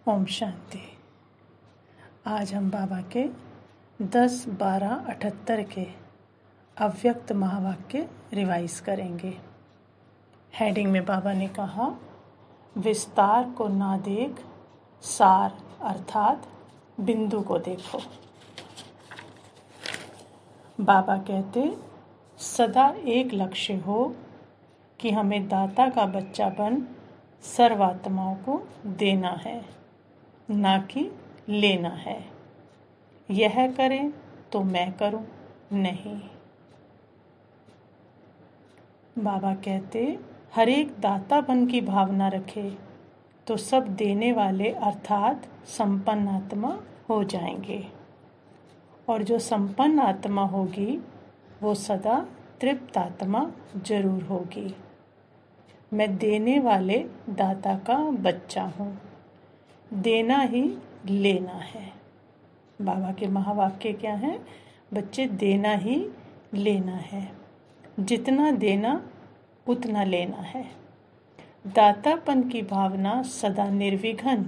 ओम शांति। आज हम बाबा के 10-12-78 के अव्यक्त महावाक्य रिवाइज करेंगे। हेडिंग में बाबा ने कहा, विस्तार को ना देख, सार अर्थात बिंदु को देखो। बाबा कहते, सदा एक लक्ष्य हो कि हमें दाता का बच्चा बन सर्वात्माओं को देना है, ना कि लेना है। यह करें तो मैं करूं, नहीं। बाबा कहते, हर एक दातापन की भावना रखे तो सब देने वाले अर्थात संपन्न आत्मा हो जाएंगे, और जो संपन्न आत्मा होगी वो सदा तृप्त आत्मा जरूर होगी। मैं देने वाले दाता का बच्चा हूँ, देना ही लेना है। बाबा के महावाक्य क्या हैं? बच्चे, देना ही लेना है, जितना देना उतना लेना है। दातापन की भावना सदा निर्विघ्न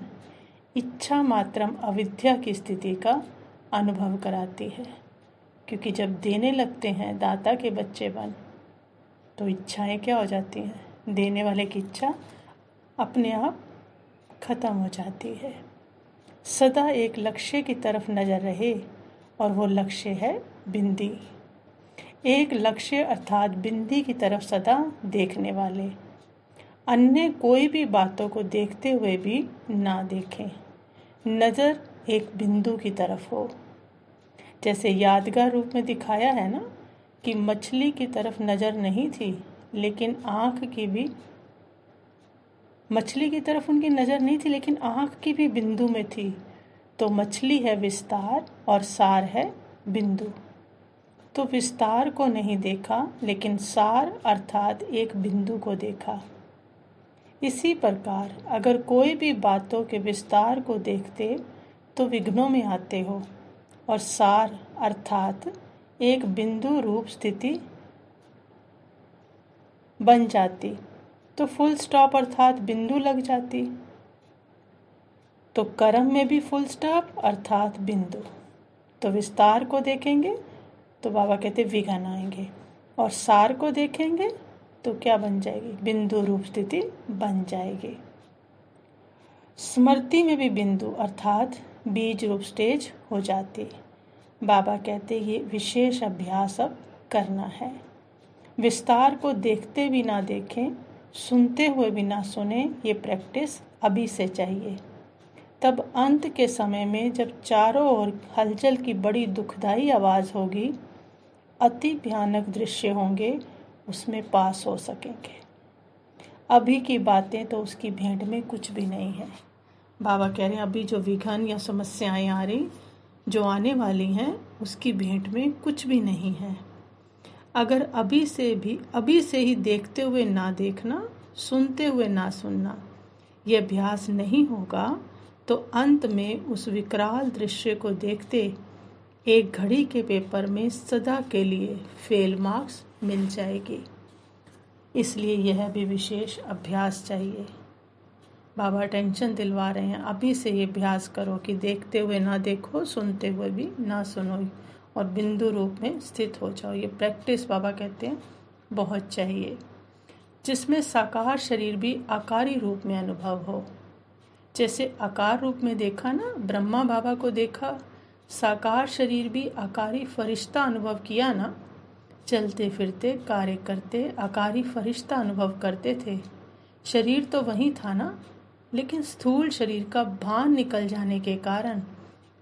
इच्छा मात्रम अविद्या की स्थिति का अनुभव कराती है, क्योंकि जब देने लगते हैं दाता के बच्चे बन, तो इच्छाएं क्या हो जाती हैं? देने वाले की इच्छा अपने आप खत्म हो जाती है। सदा एक लक्ष्य की तरफ नजर रहे, और वो लक्ष्य है बिंदी। एक लक्ष्य अर्थात बिंदी की तरफ सदा देखने वाले, अन्य कोई भी बातों को देखते हुए भी ना देखें। नजर एक बिंदु की तरफ हो। जैसे यादगार रूप में दिखाया है ना, कि मछली की तरफ नजर नहीं थी, लेकिन मछली की तरफ उनकी नज़र नहीं थी, लेकिन आँख की भी बिंदु में थी। तो मछली है विस्तार और सार है बिंदु। तो विस्तार को नहीं देखा, लेकिन सार अर्थात एक बिंदु को देखा। इसी प्रकार अगर कोई भी बातों के विस्तार को देखते तो विघ्नों में आते हो, और सार अर्थात एक बिंदु रूप स्थिति बन जाती तो फुल स्टॉप अर्थात बिंदु लग जाती। तो कर्म में भी फुल स्टॉप अर्थात बिंदु। तो विस्तार को देखेंगे तो बाबा कहते विघ्न आएंगे, और सार को देखेंगे तो क्या बन जाएगी? बिंदु रूप स्थिति बन जाएगी। स्मृति में भी बिंदु अर्थात बीज रूप स्टेज हो जाती। बाबा कहते ये विशेष अभ्यास अब करना है। विस्तार को देखते भी ना देखें, सुनते हुए भी ना सुने, ये प्रैक्टिस अभी से चाहिए। तब अंत के समय में जब चारों ओर हलचल की बड़ी दुखदाई आवाज़ होगी, अति भयानक दृश्य होंगे, उसमें पास हो सकेंगे। अभी की बातें तो उसकी भेंट में कुछ भी नहीं है। बाबा कह रहे हैं अभी जो विघ्न या समस्याएं आ रही, जो आने वाली हैं, उसकी भेंट में कुछ भी नहीं है। अगर अभी से ही देखते हुए ना देखना, सुनते हुए ना सुनना, यह अभ्यास नहीं होगा, तो अंत में उस विकराल दृश्य को देखते एक घड़ी के पेपर में सदा के लिए फेल मार्क्स मिल जाएगी। इसलिए यह भी विशेष अभ्यास चाहिए। बाबा टेंशन दिलवा रहे हैं, अभी से ये अभ्यास करो कि देखते हुए ना देखो, सुनते हुए भी ना सुनो, और बिंदु रूप में स्थित हो जाओ। ये प्रैक्टिस बाबा कहते हैं बहुत चाहिए, जिसमें साकार शरीर भी आकारी रूप में अनुभव हो। जैसे आकार रूप में देखा ना, ब्रह्मा बाबा को देखा, साकार शरीर भी आकारी फरिश्ता अनुभव किया ना, चलते फिरते कार्य करते आकारी फरिश्ता अनुभव करते थे। शरीर तो वही था ना, लेकिन स्थूल शरीर का भान निकल जाने के कारण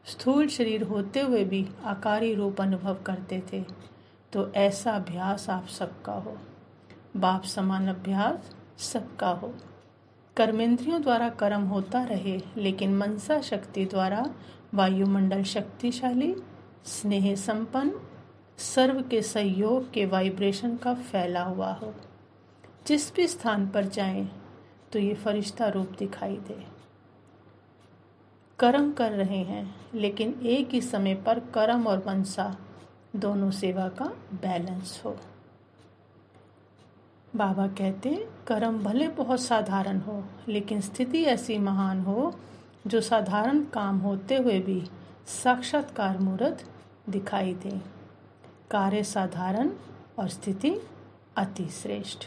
स्थूल शरीर होते हुए भी आकारी रूप अनुभव करते थे। तो ऐसा अभ्यास आप सबका हो, बाप समान अभ्यास सबका हो। कर्मेंद्रियों द्वारा कर्म होता रहे, लेकिन मनसा शक्ति द्वारा वायुमंडल शक्तिशाली, स्नेह संपन्न, सर्व के सहयोग के वाइब्रेशन का फैला हुआ हो। जिस भी स्थान पर जाएं तो ये फरिश्ता रूप दिखाई दे। कर्म कर रहे हैं, लेकिन एक ही समय पर कर्म और मनसा दोनों सेवा का बैलेंस हो। बाबा कहते कर्म भले बहुत साधारण हो, लेकिन स्थिति ऐसी महान हो जो साधारण काम होते हुए भी साक्षात्कार मूर्त दिखाई दे। कार्य साधारण और स्थिति अति श्रेष्ठ।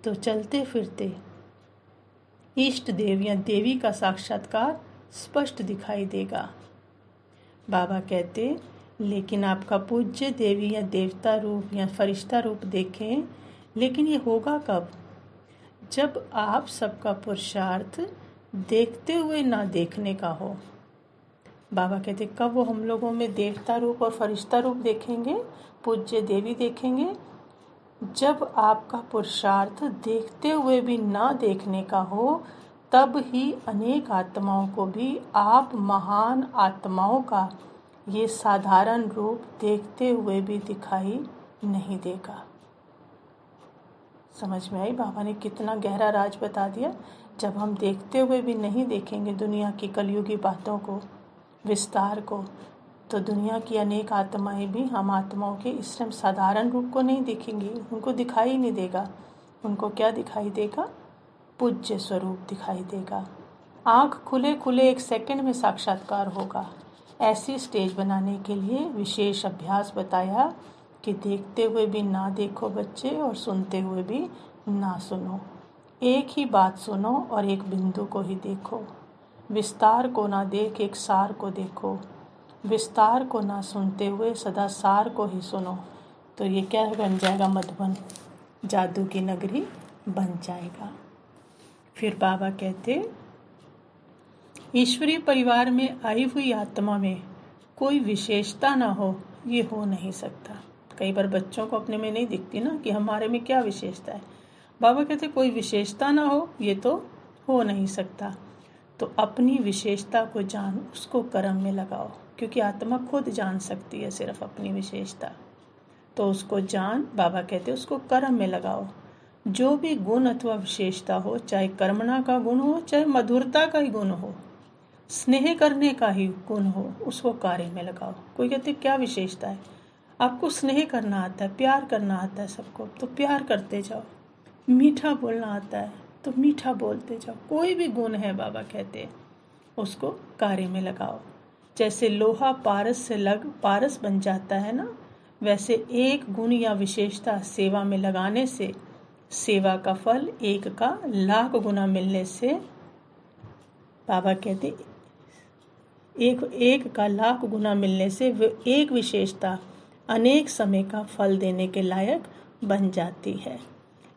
तो चलते फिरते इष्ट देव या देवी का साक्षात्कार स्पष्ट दिखाई देगा। बाबा कहते, लेकिन आपका पूज्य देवी या देवता रूप या फरिश्ता रूप देखें, लेकिन ये होगा कब? जब आप सबका पुरुषार्थ देखते हुए ना देखने का हो। बाबा कहते, कब वो हम लोगों में देवता रूप और फरिश्ता रूप देखेंगे, पूज्य देवी देखेंगे? जब आपका पुरुषार्थ देखते हुए भी ना देखने का हो, तब ही अनेक आत्माओं को भी आप महान आत्माओं का ये साधारण रूप देखते हुए भी दिखाई नहीं देगा। समझ में आई? बाबा ने कितना गहरा राज बता दिया। जब हम देखते हुए भी नहीं देखेंगे दुनिया की कलयुगी बातों को, विस्तार को, तो दुनिया की अनेक आत्माएं भी हम आत्माओं के इस साधारण रूप को नहीं देखेंगी, उनको दिखाई नहीं देगा। उनको क्या दिखाई देगा? पूज्य स्वरूप दिखाई देगा। आँख खुले खुले 1 सेकंड में साक्षात्कार होगा। ऐसी स्टेज बनाने के लिए विशेष अभ्यास बताया कि देखते हुए भी ना देखो बच्चे, और सुनते हुए भी ना सुनो। एक ही बात सुनो और एक बिंदु को ही देखो। विस्तार को ना देख एक सार को देखो। विस्तार को ना सुनते हुए सदा सार को ही सुनो। तो ये क्या बन जाएगा? मधुबन, जादू की नगरी बन जाएगा। फिर बाबा कहते, ईश्वरीय परिवार में आई हुई आत्मा में कोई विशेषता ना हो, ये हो नहीं सकता। कई बार बच्चों को अपने में नहीं दिखती ना कि हमारे में क्या विशेषता है। बाबा कहते, कोई विशेषता ना हो, ये तो हो नहीं सकता। तो अपनी विशेषता को जान, उसको कर्म में लगाओ, क्योंकि आत्मा खुद जान सकती है सिर्फ अपनी विशेषता। तो उसको जान, बाबा कहते, उसको कर्म में लगाओ। जो भी गुण अथवा विशेषता हो, चाहे कर्मणा का गुण हो, चाहे मधुरता का ही गुण हो, स्नेह करने का ही गुण हो, उसको कार्य में लगाओ। कोई कहते क्या विशेषता है? आपको स्नेह करना आता है, प्यार करना आता है सबको, तो प्यार करते जाओ। मीठा बोलना आता है तो मीठा बोलते जाओ। कोई भी गुण है, बाबा कहते हैं, उसको कार्य में लगाओ। जैसे लोहा पारस से लग पारस बन जाता है ना, वैसे एक गुण या विशेषता सेवा में लगाने से सेवा का फल 1 का लाख गुना मिलने से, बाबा कहते, एक का लाख गुना मिलने से एक विशेषता अनेक समय का फल देने के लायक बन जाती है।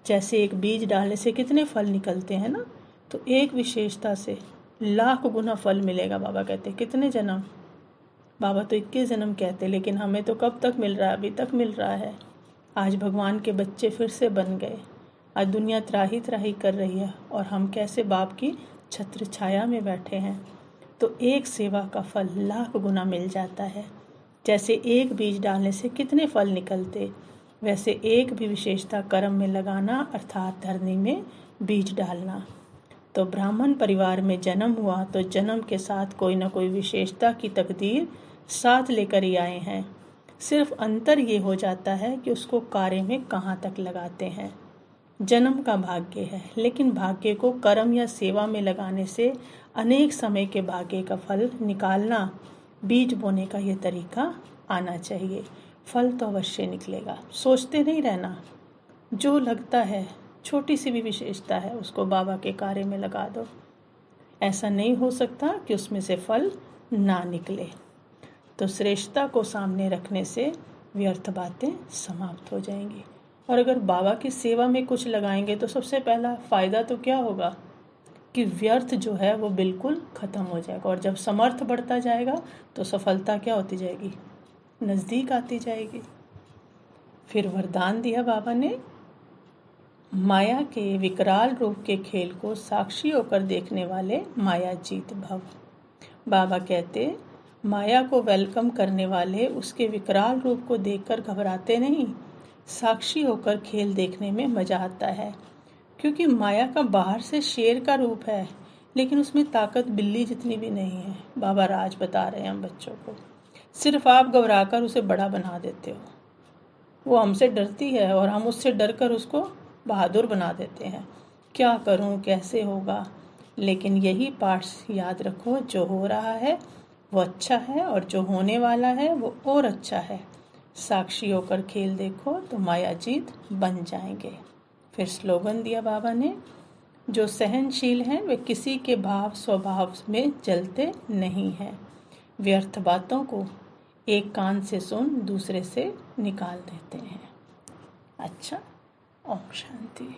जैसे एक बीज डालने से कितने फल निकलते हैं ना, तो एक विशेषता से लाख गुना फल मिलेगा। बाबा कहते कितने जन्म? बाबा तो 21 जन्म कहते, लेकिन हमें तो कब तक मिल रहा है? अभी तक मिल रहा है। आज भगवान के बच्चे फिर से बन गए। आज दुनिया त्राही त्राही कर रही है और हम कैसे बाप की छत्र छाया में बैठे हैं। तो एक सेवा का फल लाख गुना मिल जाता है। जैसे एक बीज डालने से कितने फल निकलते, वैसे एक भी विशेषता कर्म में लगाना, अर्थात धरनी में बीज डालना। तो ब्राह्मण परिवार में जन्म हुआ तो जन्म के साथ कोई न कोई विशेषता की तकदीर साथ लेकर ही आए हैं। सिर्फ अंतर ये हो जाता है कि उसको कार्य में कहाँ तक लगाते हैं। जन्म का भाग्य है, लेकिन भाग्य को कर्म या सेवा में लगाने से अनेक समय के भाग्य का फल निकालना, बीज बोने का ये तरीका आना चाहिए। फल तो अवश्य निकलेगा। सोचते नहीं रहना। जो लगता है, छोटी सी भी विशेषता है, उसको बाबा के कार्य में लगा दो। ऐसा नहीं हो सकता कि उसमें से फल ना निकले। तो श्रेष्ठता को सामने रखने से व्यर्थ बातें समाप्त हो जाएंगी। और अगर बाबा की सेवा में कुछ लगाएंगे तो सबसे पहला फ़ायदा तो क्या होगा कि व्यर्थ जो है वो बिल्कुल ख़त्म हो जाएगा। और जब समर्थ बढ़ता जाएगा तो सफलता क्या होती जाएगी? नज़दीक आती जाएगी। फिर वरदान दिया बाबा ने, माया के विकराल रूप के खेल को साक्षी होकर देखने वाले माया जीत भव। बाबा कहते, माया को वेलकम करने वाले उसके विकराल रूप को देखकर घबराते नहीं, साक्षी होकर खेल देखने में मजा आता है। क्योंकि माया का बाहर से शेर का रूप है, लेकिन उसमें ताकत बिल्ली जितनी भी नहीं है। बाबा राज बता रहे हैं हम बच्चों को। सिर्फ आप घबराकर उसे बड़ा बना देते हो। वो हमसे डरती है और हम उससे डरकर उसको बहादुर बना देते हैं। क्या करूं, कैसे होगा? लेकिन यही पाठ याद रखो, जो हो रहा है वो अच्छा है और जो होने वाला है वो और अच्छा है। साक्षी होकर खेल देखो तो माया जीत बन जाएंगे। फिर स्लोगन दिया बाबा ने, जो सहनशील हैं वे किसी के भाव स्वभाव में जलते नहीं हैं। व्यर्थ बातों को एक कान से सुन दूसरे से निकाल देते हैं। अच्छा, ओम शांति।